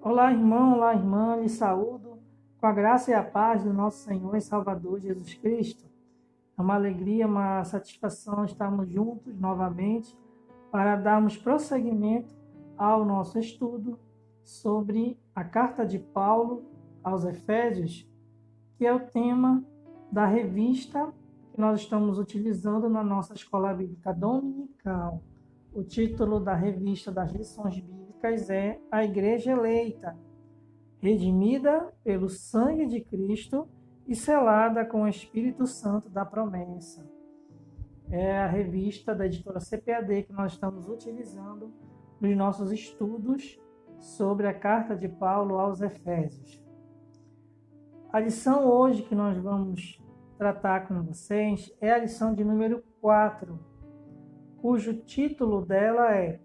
Olá, irmão, olá, irmã, lhe saúdo com a graça e a paz do nosso Senhor e Salvador Jesus Cristo. É uma alegria, uma satisfação estarmos juntos novamente para darmos prosseguimento ao nosso estudo sobre a carta de Paulo aos Efésios, que é o tema da revista que nós estamos utilizando na nossa escola bíblica dominical. O título da revista das lições bíblicas é A Igreja Eleita, redimida pelo sangue de Cristo e selada com o Espírito Santo da promessa. É a revista da editora CPAD que nós estamos utilizando nos nossos estudos sobre a carta de Paulo aos Efésios. A lição hoje que nós vamos tratar com vocês é a lição de número 4, cujo título dela é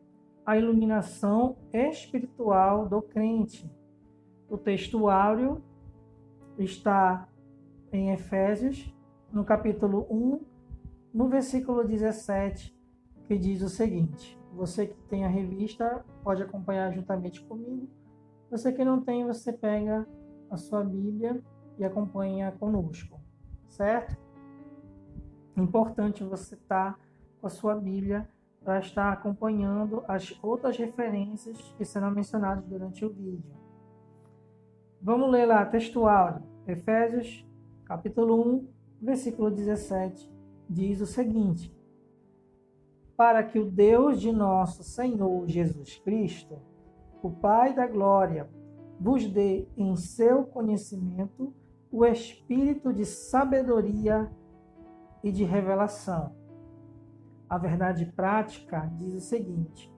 A Iluminação Espiritual do Crente. O texto áureo está em Efésios, no capítulo 1, no versículo 17, que diz o seguinte: você que tem a revista pode acompanhar juntamente comigo. Você que não tem, você pega a sua Bíblia e acompanha conosco, certo? É importante você estar com a sua Bíblia para estar acompanhando as outras referências que serão mencionadas durante o vídeo. Vamos ler lá, texto áureo, Efésios, capítulo 1, versículo 17, diz o seguinte: para que o Deus de nosso Senhor Jesus Cristo, o Pai da glória, vos dê em seu conhecimento o espírito de sabedoria e de revelação. A verdade prática diz o seguinte: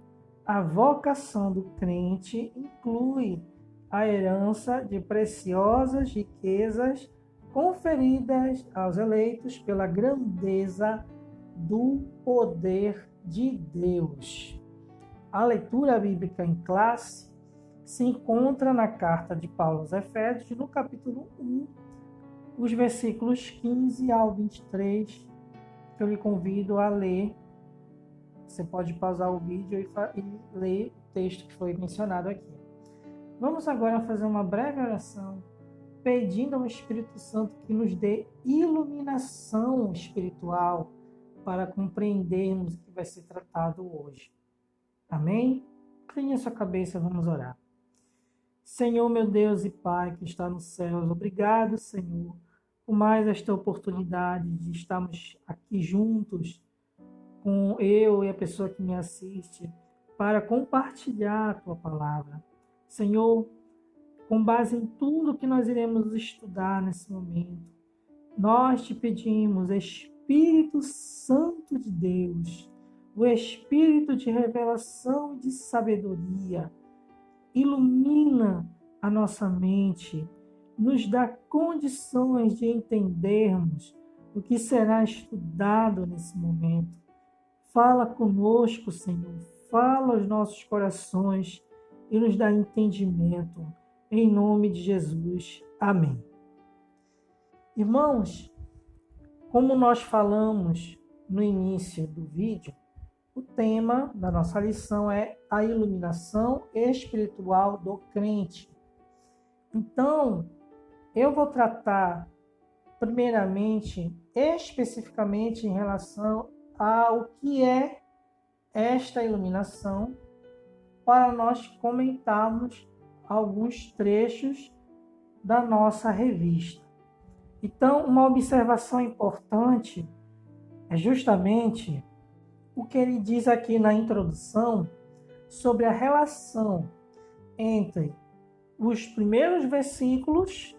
a vocação do crente inclui a herança de preciosas riquezas conferidas aos eleitos pela grandeza do poder de Deus. A leitura bíblica em classe se encontra na carta de Paulo aos Efésios, no capítulo 1, os versículos 15 ao 23, que eu lhe convido a ler. Você pode pausar o vídeo e ler o texto que foi mencionado aqui. Vamos agora fazer uma breve oração, pedindo ao Espírito Santo que nos dê iluminação espiritual para compreendermos o que vai ser tratado hoje. Amém? Incline a sua cabeça, vamos orar. Senhor, meu Deus e Pai que está nos céus, obrigado, Senhor, por mais esta oportunidade de estarmos aqui juntos, com eu e a pessoa que me assiste, para compartilhar a Tua palavra. Senhor, com base em tudo que nós iremos estudar nesse momento, nós te pedimos, Espírito Santo de Deus, o Espírito de revelação e de sabedoria, ilumina a nossa mente, nos dá condições de entendermos o que será estudado nesse momento. Fala conosco, Senhor, fala aos nossos corações e nos dá entendimento. Em nome de Jesus. Amém. Irmãos, como nós falamos no início do vídeo, o tema da nossa lição é a iluminação espiritual do crente. Então, eu vou tratar primeiramente, especificamente em relação ao que é esta iluminação, para nós comentarmos alguns trechos da nossa revista. Então, uma observação importante é justamente o que ele diz aqui na introdução sobre a relação entre os primeiros versículos,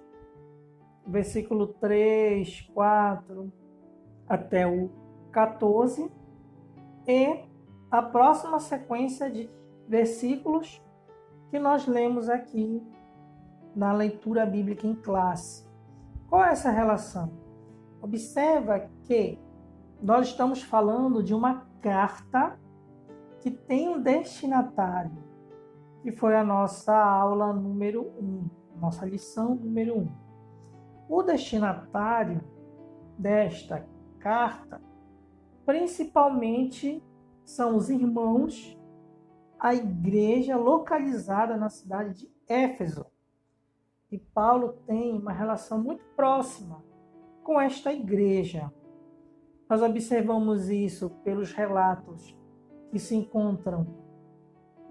versículo 3, 4 até o 14, e a próxima sequência de versículos que nós lemos aqui na leitura bíblica em classe. Qual é essa relação? Observa que nós estamos falando de uma carta que tem um destinatário, que foi a nossa aula número 1, nossa lição número 1. O destinatário desta carta, principalmente, são os irmãos, a igreja localizada na cidade de Éfeso. E Paulo tem uma relação muito próxima com esta igreja. Nós observamos isso pelos relatos que se encontram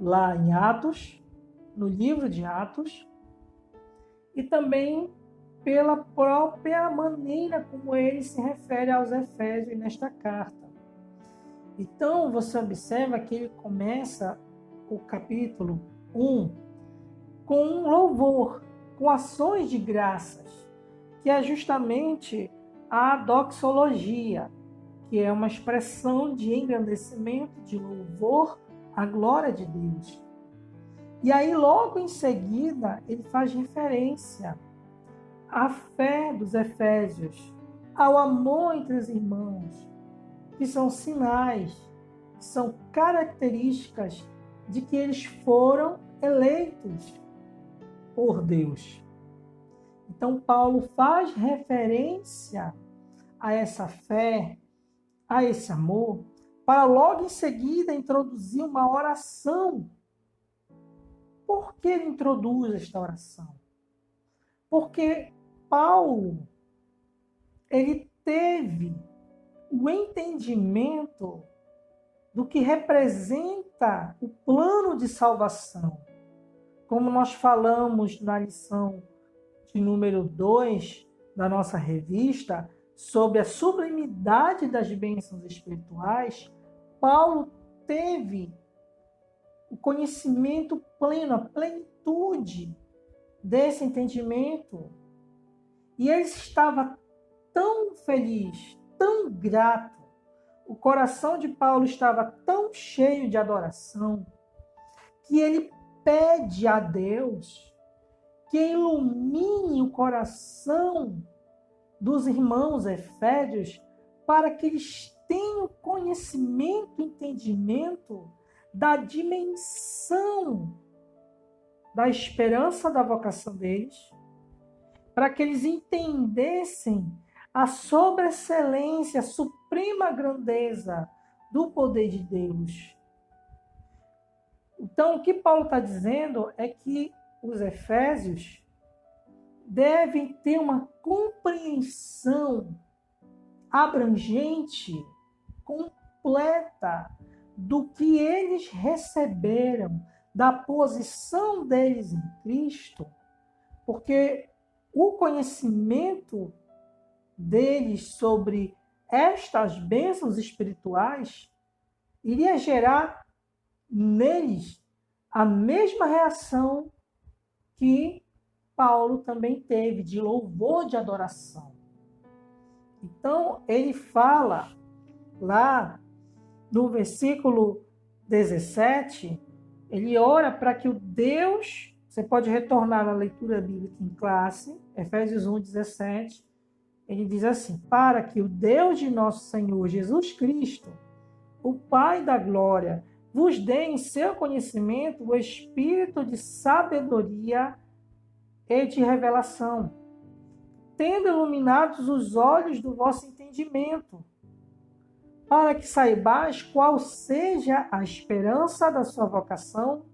lá em Atos, no livro de Atos, e também pela própria maneira como ele se refere aos Efésios nesta carta. Então, você observa que ele começa o capítulo 1 com um louvor, com ações de graças, que é justamente a doxologia, que é uma expressão de engrandecimento, de louvor à glória de Deus. E aí, logo em seguida, ele faz referência à fé dos Efésios, ao amor entre os irmãos, que são sinais, que são características de que eles foram eleitos por Deus. Então, Paulo faz referência a essa fé, a esse amor, para logo em seguida introduzir uma oração. Por que ele introduz esta oração? Porque Paulo, ele teve o entendimento do que representa o plano de salvação. Como nós falamos na lição de número 2 da nossa revista, sobre a sublimidade das bênçãos espirituais, Paulo teve o conhecimento pleno, a plenitude desse entendimento. E ele estava tão feliz, tão grato, o coração de Paulo estava tão cheio de adoração, que ele pede a Deus que ilumine o coração dos irmãos efésios para que eles tenham conhecimento, entendimento da dimensão da esperança da vocação deles, para que eles entendessem a sobreexcelência, a suprema grandeza do poder de Deus. Então, o que Paulo está dizendo é que os efésios devem ter uma compreensão abrangente, completa, do que eles receberam, da posição deles em Cristo, porque o conhecimento deles sobre estas bênçãos espirituais iria gerar neles a mesma reação que Paulo também teve, de louvor, de adoração. Então, ele fala lá no versículo 17, ele ora para que o Deus, você pode retornar à leitura bíblica em classe, Efésios 1, 17, ele diz assim: para que o Deus de nosso Senhor Jesus Cristo, o Pai da glória, vos dê em seu conhecimento o espírito de sabedoria e de revelação, tendo iluminados os olhos do vosso entendimento, para que saibais qual seja a esperança da sua vocação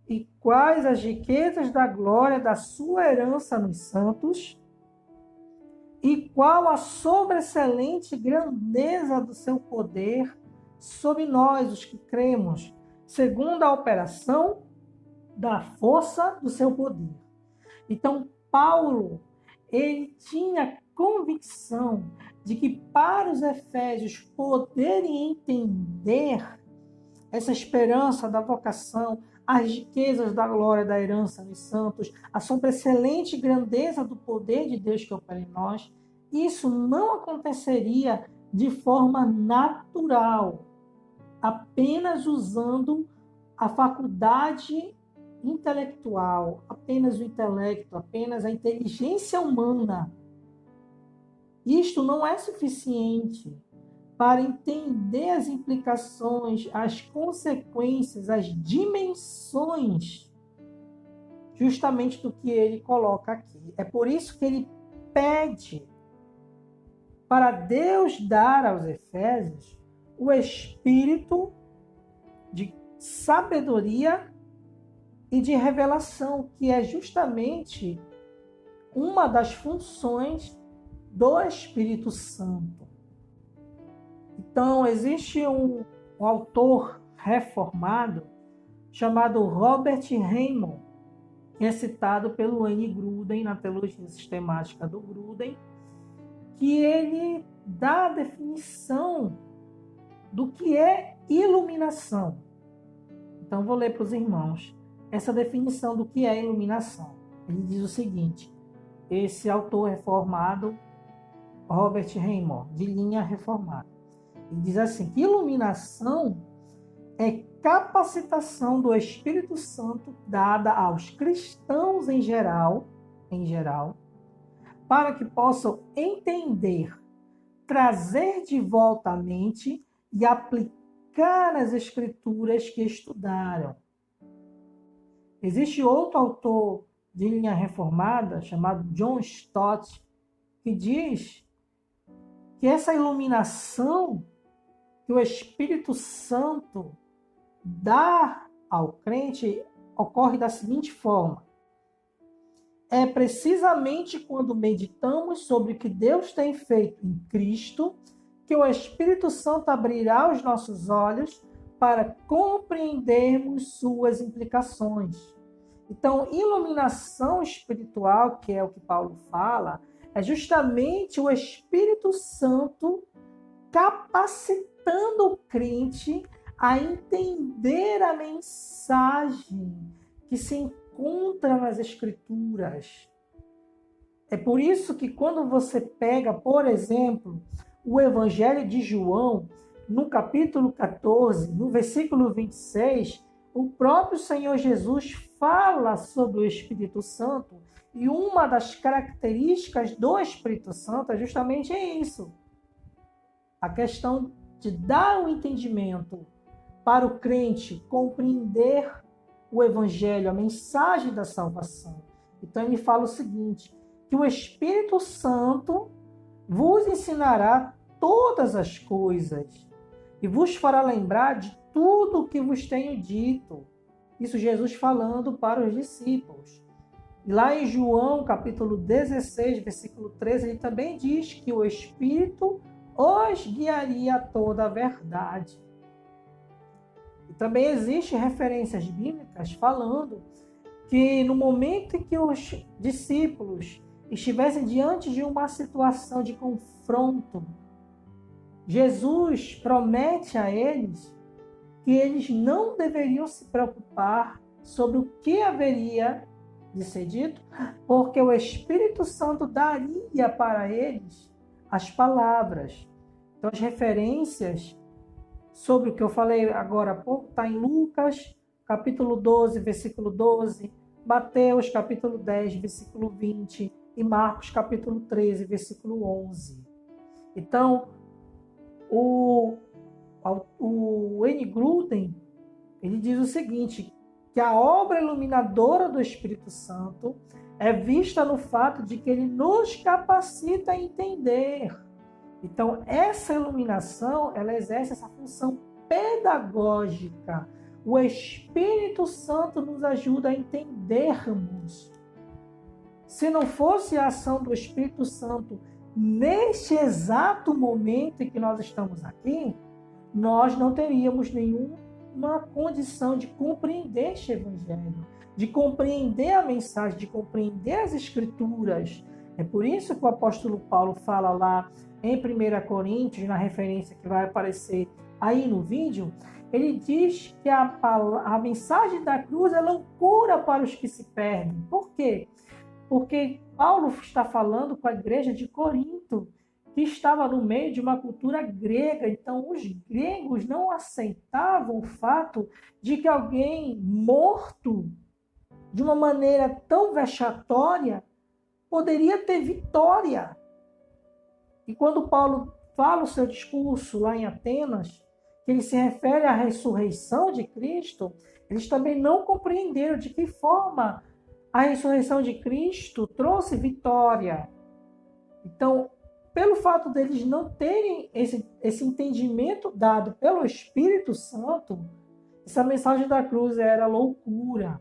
e quais as riquezas da glória da sua herança nos santos, e qual a sobreexcelente grandeza do seu poder sobre nós, os que cremos, segundo a operação da força do seu poder. Então, Paulo, ele tinha convicção de que para os efésios poderem entender essa esperança da vocação, as riquezas da glória da herança nos santos, a sobreexcelente grandeza do poder de Deus que opera em nós, isso não aconteceria de forma natural, apenas usando a faculdade intelectual, apenas o intelecto, apenas a inteligência humana. Isto não é suficiente para entender as implicações, as consequências, as dimensões justamente do que ele coloca aqui. É por isso que ele pede para Deus dar aos Efésios o espírito de sabedoria e de revelação, que é justamente uma das funções do Espírito Santo. Então, existe um autor reformado chamado Robert Reymond, que é citado pelo N. Gruden na teologia sistemática do Gruden, que ele dá a definição do que é iluminação. Então, vou ler para os irmãos essa definição do que é iluminação. Ele diz o seguinte: esse autor reformado, Robert Reymond, de linha reformada, ele diz assim, que iluminação é capacitação do Espírito Santo dada aos cristãos em geral, para que possam entender, trazer de volta à mente e aplicar as escrituras que estudaram. Existe outro autor de linha reformada, chamado John Stott, que diz que essa iluminação que o Espírito Santo dá ao crente ocorre da seguinte forma: é precisamente quando meditamos sobre o que Deus tem feito em Cristo que o Espírito Santo abrirá os nossos olhos para compreendermos suas implicações. Então, iluminação espiritual, que é o que Paulo fala, é justamente o Espírito Santo capacitando o crente a entender a mensagem que se encontra nas Escrituras. É por isso que quando você pega, por exemplo, o Evangelho de João, no capítulo 14, no versículo 26, o próprio Senhor Jesus fala sobre o Espírito Santo, e uma das características do Espírito Santo é justamente isso. A questão de dar o entendimento para o crente compreender o Evangelho, a mensagem da salvação. Então ele fala o seguinte, que o Espírito Santo vos ensinará todas as coisas e vos fará lembrar de tudo o que vos tenho dito. Isso Jesus falando para os discípulos. E lá em João, capítulo 16, versículo 13, ele também diz que o Espírito os guiaria a toda a verdade. E também existem referências bíblicas falando que no momento em que os discípulos estivessem diante de uma situação de confronto, Jesus promete a eles que eles não deveriam se preocupar sobre o que haveria de ser dito, porque o Espírito Santo daria para eles as palavras. Então, as referências sobre o que eu falei agora há pouco está em Lucas, capítulo 12, versículo 12, Mateus, capítulo 10, versículo 20 e Marcos, capítulo 13, versículo 11. Então, o N. Gruden, ele diz o seguinte, que a obra iluminadora do Espírito Santo é vista no fato de que ele nos capacita a entender. Então, essa iluminação, ela exerce essa função pedagógica. O Espírito Santo nos ajuda a entendermos. Se não fosse a ação do Espírito Santo neste exato momento em que nós estamos aqui, nós não teríamos nenhuma condição de compreender este Evangelho, de compreender a mensagem, de compreender as Escrituras. É por isso que o apóstolo Paulo fala lá em 1 Coríntios, na referência que vai aparecer aí no vídeo, ele diz que a mensagem da cruz é loucura para os que se perdem. Por quê? Porque Paulo está falando com a igreja de Corinto, que estava no meio de uma cultura grega. Então, os gregos não aceitavam o fato de que alguém morto de uma maneira tão vexatória poderia ter vitória. E quando Paulo fala o seu discurso lá em Atenas, que ele se refere à ressurreição de Cristo, eles também não compreenderam de que forma a ressurreição de Cristo trouxe vitória. Então, pelo fato deles não terem esse entendimento dado pelo Espírito Santo, essa mensagem da cruz era loucura.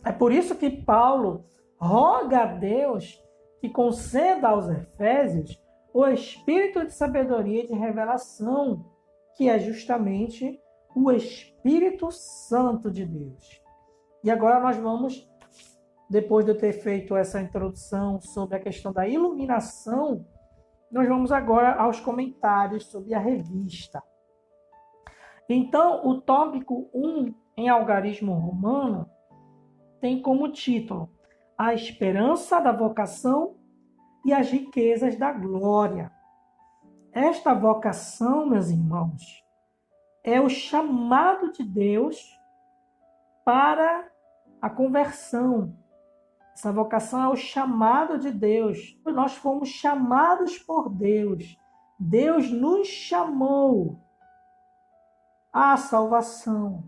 É por isso que Paulo roga a Deus que conceda aos Efésios o espírito de sabedoria e de revelação, que é justamente o Espírito Santo de Deus. E agora nós vamos, depois de eu ter feito essa introdução sobre a questão da iluminação, nós vamos agora aos comentários sobre a revista. Então, o tópico 1 em algarismo romano tem como título A Esperança da Vocação e as Riquezas da Glória. Esta vocação, meus irmãos, é o chamado de Deus para a conversão. Essa vocação é o chamado de Deus. Nós fomos chamados por Deus. Deus nos chamou à salvação.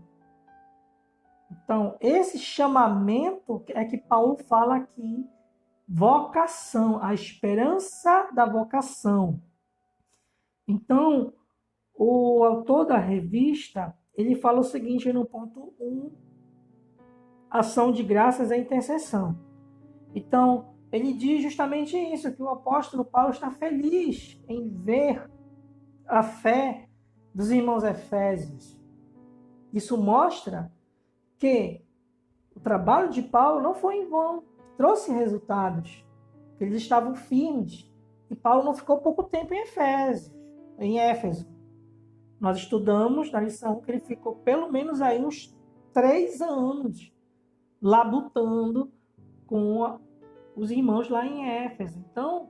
Então, esse chamamento é que Paulo fala aqui, vocação, a esperança da vocação. Então, o autor da revista, ele fala o seguinte no ponto 1, ação de graças e intercessão. Então, ele diz justamente isso, que o apóstolo Paulo está feliz em ver a fé dos irmãos efésios. Isso mostra que o trabalho de Paulo não foi em vão, trouxe resultados, que eles estavam firmes. E Paulo não ficou pouco tempo em Éfeso. Nós estudamos na lição que ele ficou pelo menos aí uns 3 anos labutando com os irmãos lá em Éfeso. Então,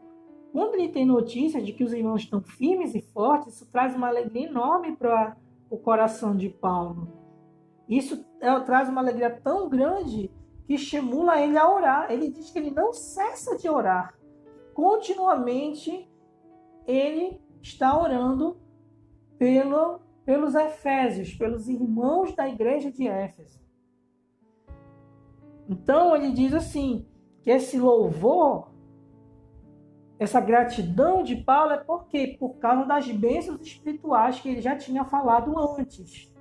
quando ele tem notícia de que os irmãos estão firmes e fortes, isso traz uma alegria enorme para o coração de Paulo. Isso traz uma alegria tão grande que estimula ele a orar. Ele diz que ele não cessa de orar. Continuamente, ele está orando pelos Efésios, pelos irmãos da igreja de Éfeso. Então, ele diz assim, que esse louvor, essa gratidão de Paulo é por quê? Por causa das bênçãos espirituais que ele já tinha falado antes.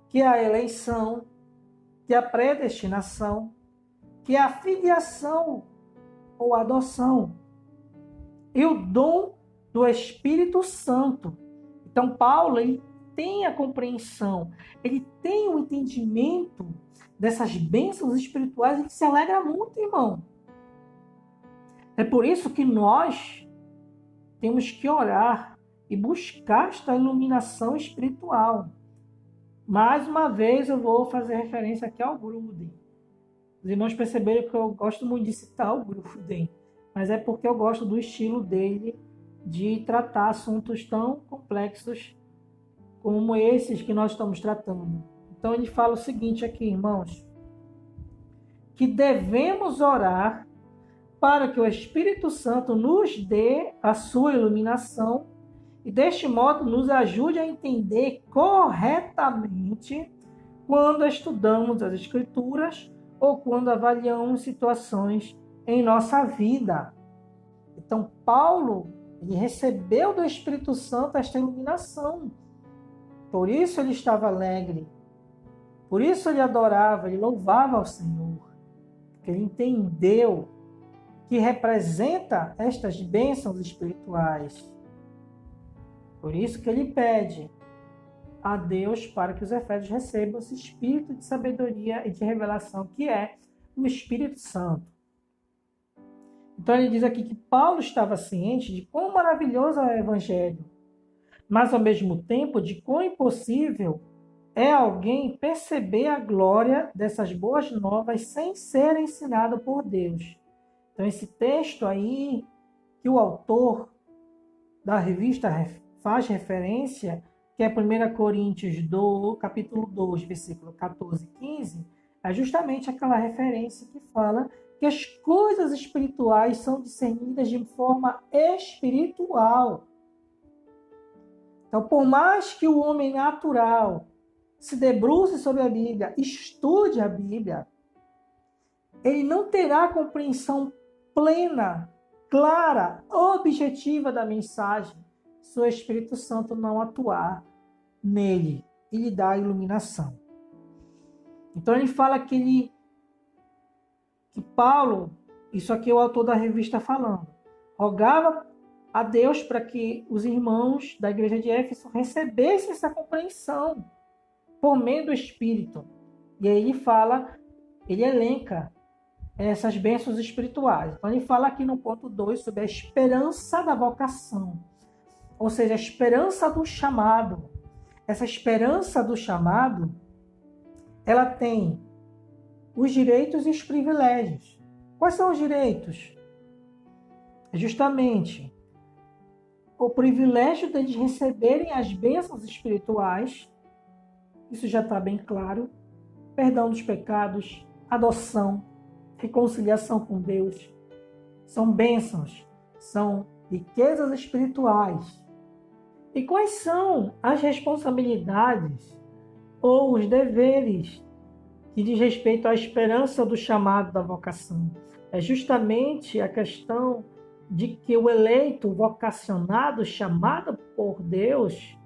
Que é a eleição, que é a predestinação, que é a filiação ou adoção. E o dom do Espírito Santo. Então, Paulo, ele tem a compreensão, ele tem o entendimento dessas bênçãos espirituais, ele se alegra muito, irmão. É por isso que nós temos que orar e buscar esta iluminação espiritual. Mais uma vez eu vou fazer referência aqui ao Gruden. Os irmãos perceberam que eu gosto muito de citar o Gruden, mas é porque eu gosto do estilo dele de tratar assuntos tão complexos como esses que nós estamos tratando. Então ele fala o seguinte aqui, irmãos, que devemos orar para que o Espírito Santo nos dê a sua iluminação e deste modo nos ajude a entender corretamente quando estudamos as Escrituras ou quando avaliamos situações em nossa vida. Então, Paulo, ele recebeu do Espírito Santo esta iluminação. Por isso ele estava alegre. Por isso ele adorava, ele louvava ao Senhor. Porque ele entendeu que representa estas bênçãos espirituais. Por isso que ele pede a Deus para que os Efésios recebam esse espírito de sabedoria e de revelação, que é o Espírito Santo. Então ele diz aqui que Paulo estava ciente de quão maravilhoso é o Evangelho, mas ao mesmo tempo de quão impossível é alguém perceber a glória dessas boas novas sem ser ensinado por Deus. Então esse texto aí que o autor da revista faz referência, que é 1 Coríntios capítulo 2, versículo 14 e 15, é justamente aquela referência que fala que as coisas espirituais são discernidas de forma espiritual. Então, por mais que o homem natural se debruce sobre a Bíblia, estude a Bíblia, ele não terá compreensão plena, clara, objetiva da mensagem, se o Espírito Santo não atuar nele e lhe dar a iluminação. Então ele fala que ele que Paulo, isso aqui é o autor da revista falando, rogava a Deus para que os irmãos da igreja de Éfeso recebessem essa compreensão por meio do Espírito. E aí ele fala, ele elenca essas bênçãos espirituais. Então ele fala aqui no ponto 2 sobre a esperança da vocação, ou seja, a esperança do chamado. Essa esperança do chamado, ela tem os direitos e os privilégios. Quais são os direitos? Justamente o privilégio de eles receberem as bênçãos espirituais, isso já está bem claro, perdão dos pecados, adoção, reconciliação com Deus, são bênçãos, são riquezas espirituais. E quais são as responsabilidades ou os deveres que diz respeito à esperança do chamado da vocação? É justamente a questão de que o eleito, vocacionado, chamado por Deus,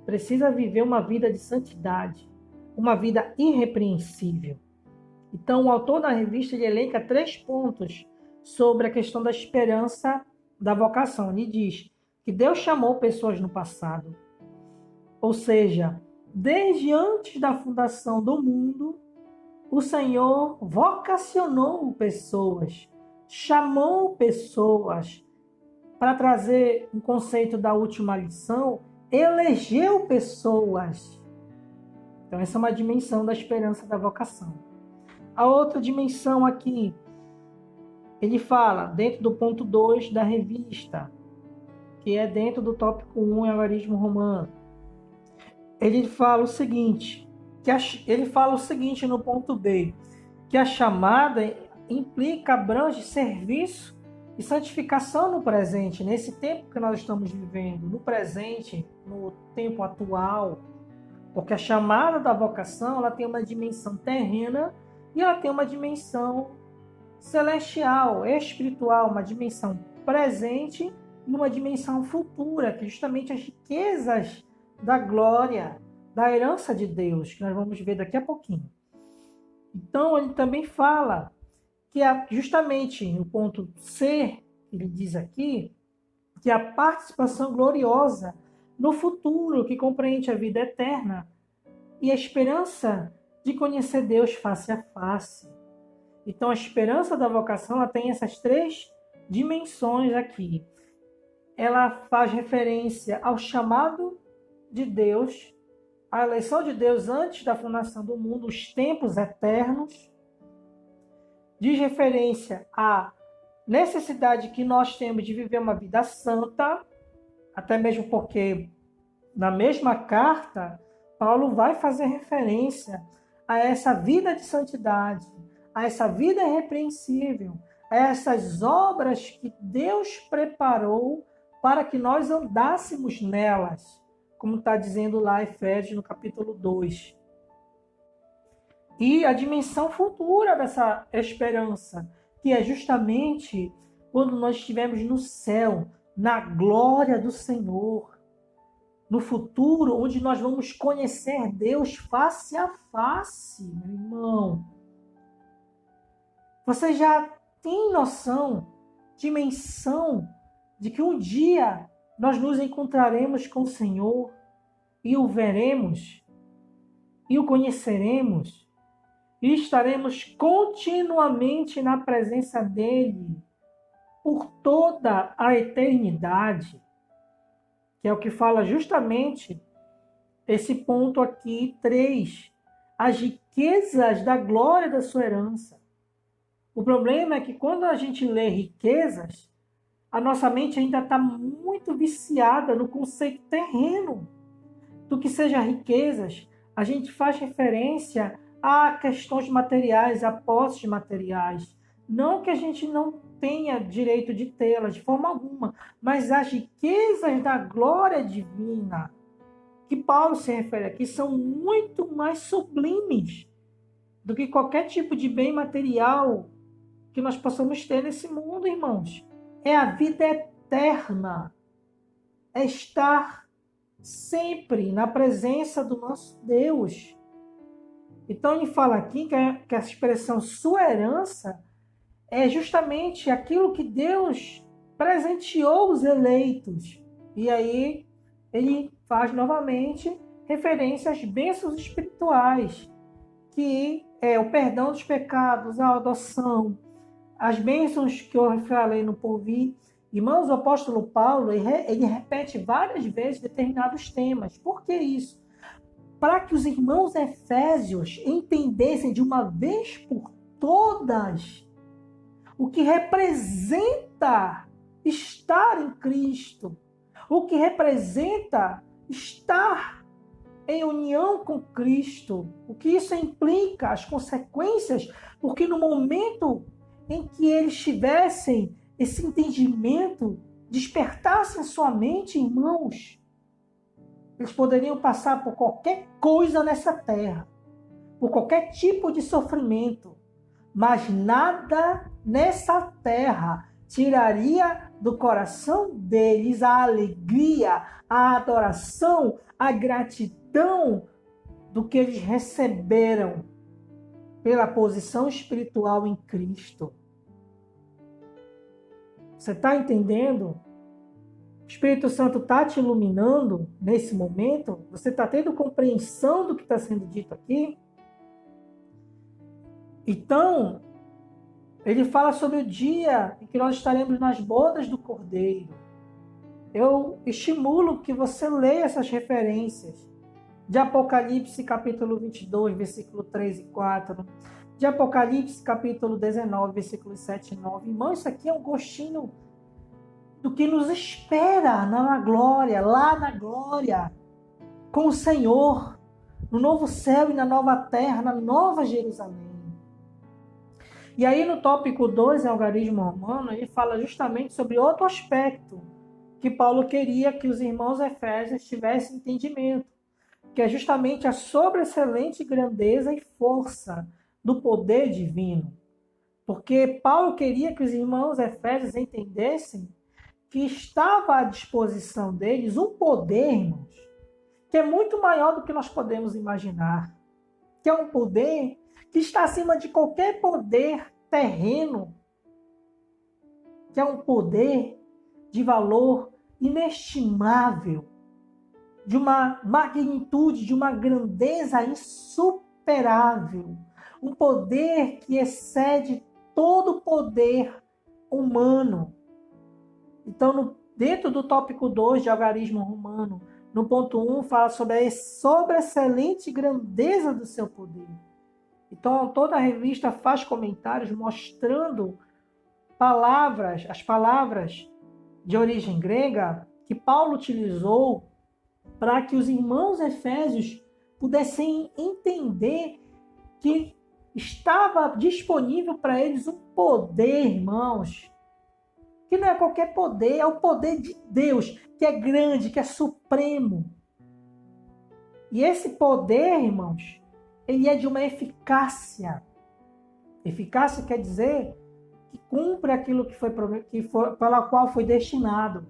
precisa viver uma vida de santidade, uma vida irrepreensível. Então, o autor da revista ele elenca 3 pontos sobre a questão da esperança da vocação. Ele diz que Deus chamou pessoas no passado, ou seja, desde antes da fundação do mundo, o Senhor vocacionou pessoas, chamou pessoas. Para trazer um conceito da última lição, elegeu pessoas. Então, essa é uma dimensão da esperança da vocação. A outra dimensão aqui, ele fala, dentro do ponto 2 da revista, que é dentro do tópico 1, algarismo romano. Ele fala o seguinte, no ponto B, que a chamada implica, abrange serviço e santificação no presente, nesse tempo que nós estamos vivendo, no presente, no tempo atual, porque a chamada da vocação ela tem uma dimensão terrena e ela tem uma dimensão celestial, espiritual, uma dimensão presente e uma dimensão futura, que é justamente as riquezas da glória, da herança de Deus, que nós vamos ver daqui a pouquinho. Então, ele também fala que justamente no ponto C, ele diz aqui, que a participação gloriosa no futuro, que compreende a vida eterna e a esperança de conhecer Deus face a face. Então, a esperança da vocação ela tem essas 3 dimensões aqui. Ela faz referência ao chamado de Deus, à eleição de Deus antes da fundação do mundo, os tempos eternos. Diz referência à necessidade que nós temos de viver uma vida santa, até mesmo porque na mesma carta, Paulo vai fazer referência a essa vida de santidade, a essa vida irrepreensível, a essas obras que Deus preparou para que nós andássemos nelas, como está dizendo lá Efésios no capítulo 2. E a dimensão futura dessa esperança, que é justamente quando nós estivermos no céu, na glória do Senhor, no futuro, onde nós vamos conhecer Deus face a face, meu irmão. Você já tem noção, dimensão, de que um dia nós nos encontraremos com o Senhor e o veremos e o conheceremos e estaremos continuamente na presença dele por toda a eternidade, que é o que fala justamente esse ponto aqui 3, as riquezas da glória da sua herança. O problema é que quando a gente lê riquezas, a nossa mente ainda está muito viciada no conceito terreno do que seja riquezas. A gente faz referência a questões materiais, a posses materiais. Não que a gente não tenha direito de tê-las de forma alguma, mas as riquezas da glória divina, que Paulo se refere aqui, são muito mais sublimes do que qualquer tipo de bem material que nós possamos ter nesse mundo, irmãos. É a vida eterna. É estar sempre na presença do nosso Deus. Então ele fala aqui que a expressão sua herança é justamente aquilo que Deus presenteou os eleitos. E aí ele faz novamente referência às bênçãos espirituais, que é o perdão dos pecados, a adoção, as bênçãos que eu falei no porvir. Irmãos, o apóstolo Paulo, ele repete várias vezes determinados temas. Por que isso? Para que os irmãos efésios entendessem de uma vez por todas o que representa estar em Cristo, o que representa estar em união com Cristo, o que isso implica, as consequências, porque no momento em que eles tivessem esse entendimento, despertassem sua mente, irmãos, eles poderiam passar por qualquer coisa nessa terra, por qualquer tipo de sofrimento, mas nada nessa terra tiraria do coração deles a alegria, a adoração, a gratidão do que eles receberam pela posição espiritual em Cristo. Você está entendendo? O Espírito Santo está te iluminando nesse momento? Você está tendo compreensão do que está sendo dito aqui? Então, ele fala sobre o dia em que nós estaremos nas bodas do Cordeiro. Eu estimulo que você leia essas referências de Apocalipse capítulo 22, versículo 3 e 4, de Apocalipse capítulo 19, versículos 7 e 9. Irmão, isso aqui é um gostinho do que nos espera na glória, lá na glória, com o Senhor, no novo céu e na nova terra, na nova Jerusalém. E aí no tópico 2, em Algarismo Romano, ele fala justamente sobre outro aspecto que Paulo queria que os irmãos efésios tivessem entendimento, que é justamente a sobreexcelente grandeza e força do poder divino. Porque Paulo queria que os irmãos efésios entendessem que estava à disposição deles um poder, irmãos, que é muito maior do que nós podemos imaginar, que é um poder que está acima de qualquer poder terreno, que é um poder de valor inestimável, de uma magnitude, de uma grandeza insuperável, um poder que excede todo o poder humano. Então, dentro do tópico 2 de Algarismo Romano, no ponto 1, fala sobre a sobreexcelente grandeza do seu poder. Então, toda a revista faz comentários mostrando as palavras de origem grega que Paulo utilizou para que os irmãos efésios pudessem entender que estava disponível para eles um poder, irmãos, que não é qualquer poder, é o poder de Deus, que é grande, que é supremo. E esse poder, irmãos, ele é de uma eficácia. Eficácia quer dizer que cumpre aquilo pela qual foi destinado.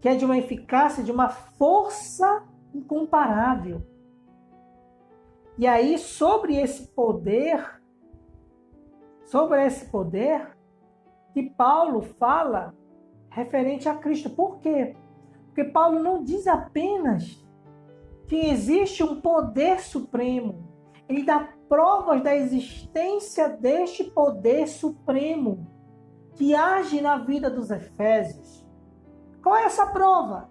Que é de uma eficácia, de uma força incomparável. E aí, sobre esse poder, que Paulo fala referente a Cristo. Por quê? Porque Paulo não diz apenas que existe um poder supremo. Ele dá provas da existência deste poder supremo que age na vida dos efésios. Qual é essa prova?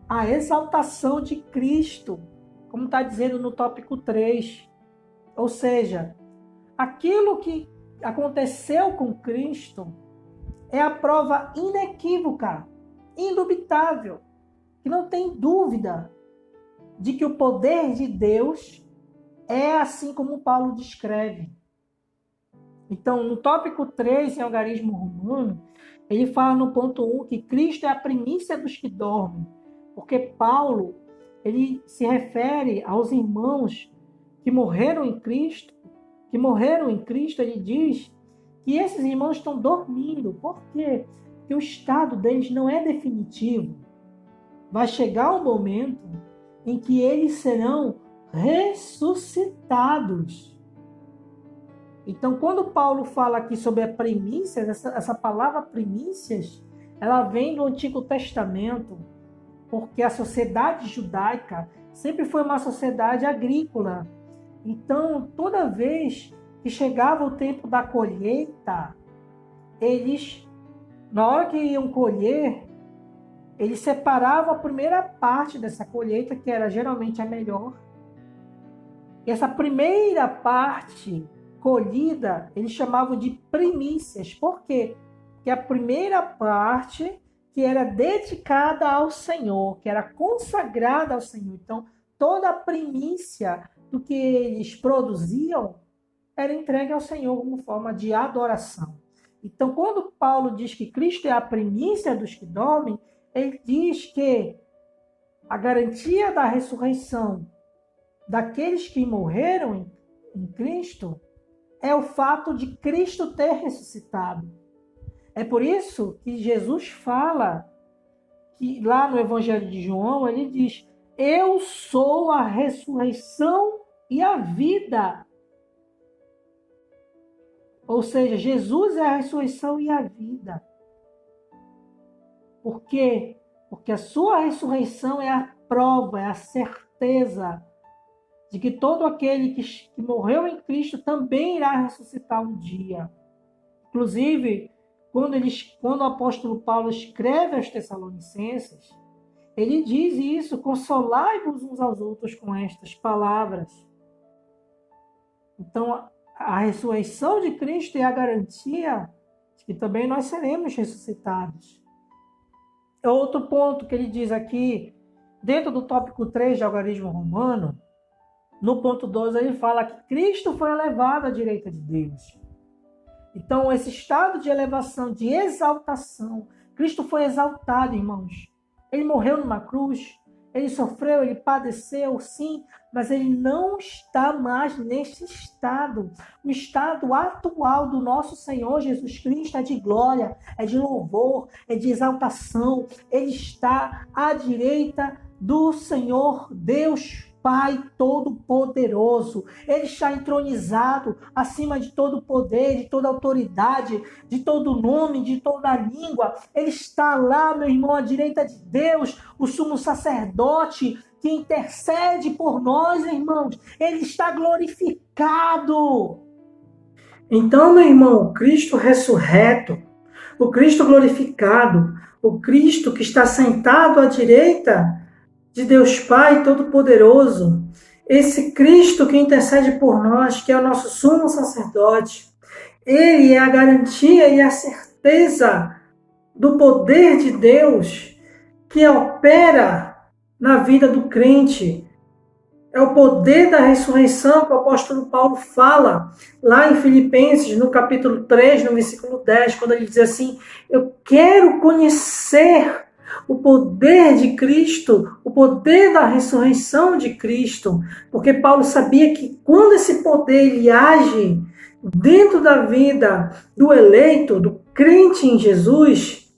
A exaltação de Cristo, como está dizendo no tópico 3. Ou seja, aquilo que aconteceu com Cristo é a prova inequívoca, indubitável, que não tem dúvida de que o poder de Deus é assim como Paulo descreve. Então, no tópico 3, em Algarismo Romano, ele fala no ponto 1 que Cristo é a primícia dos que dormem, porque Paulo ele se refere aos irmãos que morreram em Cristo, ele diz que esses irmãos estão dormindo. Por quê? Porque o estado deles não é definitivo. Vai chegar um momento em que eles serão ressuscitados. Então, quando Paulo fala aqui sobre a primícias, essa palavra primícias, ela vem do Antigo Testamento, porque a sociedade judaica sempre foi uma sociedade agrícola. Então, toda vez que chegava o tempo da colheita, eles, na hora que iam colher, eles separavam a primeira parte dessa colheita, que era geralmente a melhor. E essa primeira parte colhida, eles chamavam de primícias. Por quê? Porque a primeira parte que era dedicada ao Senhor, que era consagrada ao Senhor. Então, toda a primícia do que eles produziam era entregue ao Senhor como forma de adoração. Então, quando Paulo diz que Cristo é a primícia dos que dormem, ele diz que a garantia da ressurreição daqueles que morreram em Cristo é o fato de Cristo ter ressuscitado. É por isso que Jesus fala, que lá no Evangelho de João, ele diz: eu sou a ressurreição e a vida. Ou seja, Jesus é a ressurreição e a vida. Por quê? Porque a sua ressurreição é a prova, é a certeza de que todo aquele que morreu em Cristo também irá ressuscitar um dia. Inclusive, quando o apóstolo Paulo escreve aos Tessalonicenses, ele diz isso: consolai-vos uns aos outros com estas palavras. Então, a ressurreição de Cristo é a garantia de que também nós seremos ressuscitados. Outro ponto que ele diz aqui, dentro do tópico 3 de algarismo romano, no ponto 2, ele fala que Cristo foi elevado à direita de Deus. Então, esse estado de elevação, de exaltação, Cristo foi exaltado, irmãos. Ele morreu numa cruz, ele sofreu, ele padeceu, sim, mas ele não está mais nesse estado. O estado atual do nosso Senhor Jesus Cristo é de glória, é de louvor, é de exaltação. Ele está à direita do Senhor Deus Pai Todo-Poderoso. Ele está entronizado acima de todo poder, de toda autoridade, de todo nome, de toda língua. Ele está lá, meu irmão, à direita de Deus, o sumo sacerdote que intercede por nós, irmãos. Ele está glorificado. Então, meu irmão, o Cristo ressurreto, o Cristo glorificado, o Cristo que está sentado à direita de Deus Pai Todo-Poderoso, esse Cristo que intercede por nós, que é o nosso sumo sacerdote, ele é a garantia e a certeza do poder de Deus que opera na vida do crente. É o poder da ressurreição que o apóstolo Paulo fala lá em Filipenses, no capítulo 3, no versículo 10, quando ele diz assim: eu quero conhecer o poder de Cristo, o poder da ressurreição de Cristo, porque Paulo sabia que quando esse poder ele age dentro da vida do eleito, do crente em Jesus,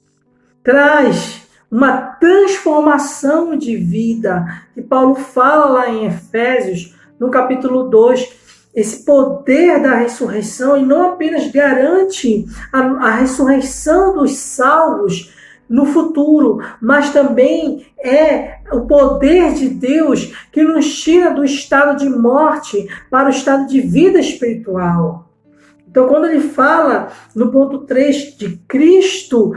traz uma transformação de vida, que Paulo fala lá em Efésios, no capítulo 2, esse poder da ressurreição, e não apenas garante a ressurreição dos salvos no futuro, mas também é o poder de Deus que nos tira do estado de morte para o estado de vida espiritual. Então, quando ele fala no ponto 3 de Cristo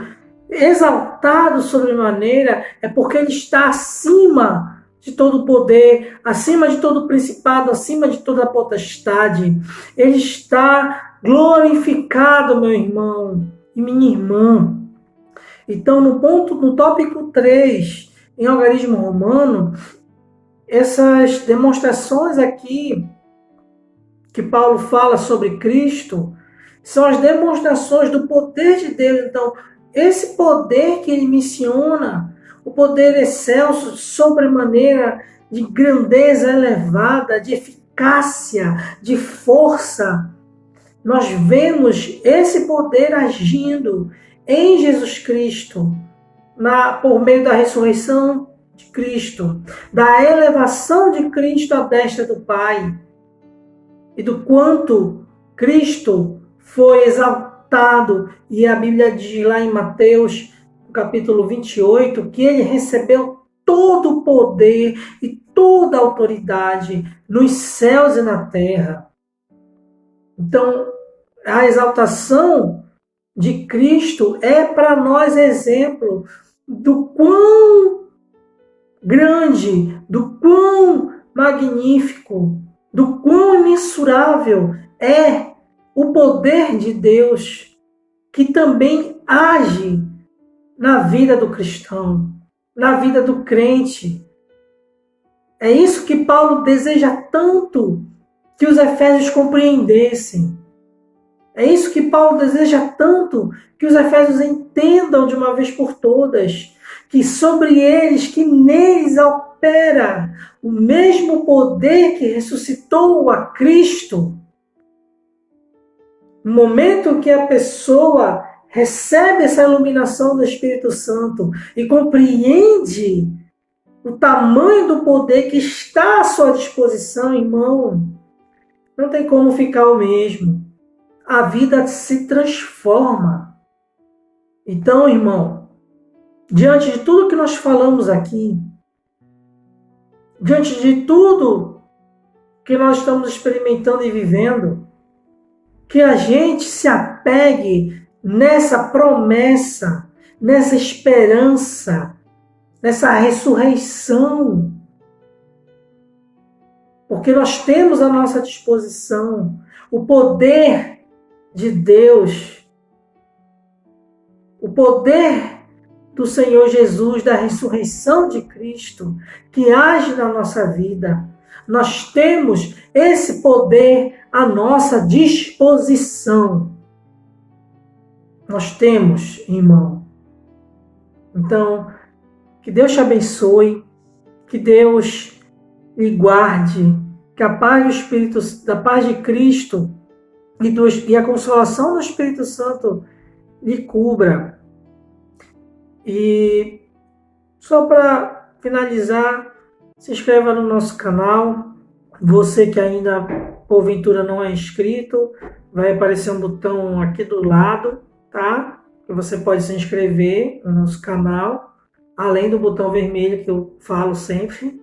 exaltado sobremaneira, é porque ele está acima de todo poder, acima de todo principado, acima de toda potestade. Ele está glorificado, meu irmão e minha irmã. Então, no tópico 3, em algarismo romano, essas demonstrações aqui que Paulo fala sobre Cristo são as demonstrações do poder de Deus. Então, esse poder que ele menciona, o poder excelso, sobremaneira, de grandeza elevada, de eficácia, de força, nós vemos esse poder agindo em Jesus Cristo, por meio da ressurreição de Cristo, da elevação de Cristo à destra do Pai, e do quanto Cristo foi exaltado. E a Bíblia diz lá em Mateus, no capítulo 28, que ele recebeu todo o poder e toda a autoridade nos céus e na terra. Então, a exaltação de Cristo é para nós exemplo do quão grande, do quão magnífico, do quão imensurável é o poder de Deus, que também age na vida do cristão, na vida do crente. É isso que Paulo deseja tanto que os efésios compreendessem. É isso que Paulo deseja tanto que os efésios entendam de uma vez por todas, que sobre eles, que neles opera o mesmo poder que ressuscitou a Cristo. No momento que a pessoa recebe essa iluminação do Espírito Santo e compreende o tamanho do poder que está à sua disposição, irmão, não tem como ficar o mesmo. A vida se transforma. Então, irmão, diante de tudo que nós falamos aqui, diante de tudo que nós estamos experimentando e vivendo, que a gente se apegue nessa promessa, nessa esperança, nessa ressurreição. Porque nós temos à nossa disposição o poder de Deus, o poder do Senhor Jesus, da ressurreição de Cristo, que age na nossa vida. Nós temos esse poder à nossa disposição. Nós temos, irmão. Então, que Deus te abençoe, que Deus lhe guarde, que a paz do Espírito, da paz de Cristo e a consolação do Espírito Santo lhe cubra. E só para finalizar, se inscreva no nosso canal. Você que ainda porventura não é inscrito, vai aparecer um botão aqui do lado, tá? Que você pode se inscrever no nosso canal, além do botão vermelho que eu falo sempre.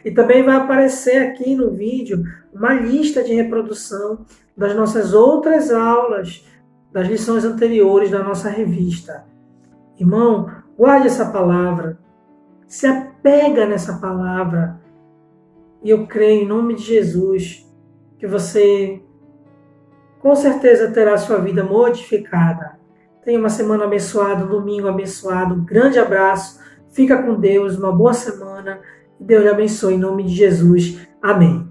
E também vai aparecer aqui no vídeo uma lista de reprodução das nossas outras aulas, das lições anteriores da nossa revista. Irmão, guarde essa palavra, se apega nessa palavra. E eu creio, em nome de Jesus, que você com certeza terá sua vida modificada. Tenha uma semana abençoada, um domingo abençoado. Um grande abraço. Fica com Deus, uma boa semana. E Deus lhe abençoe em nome de Jesus. Amém.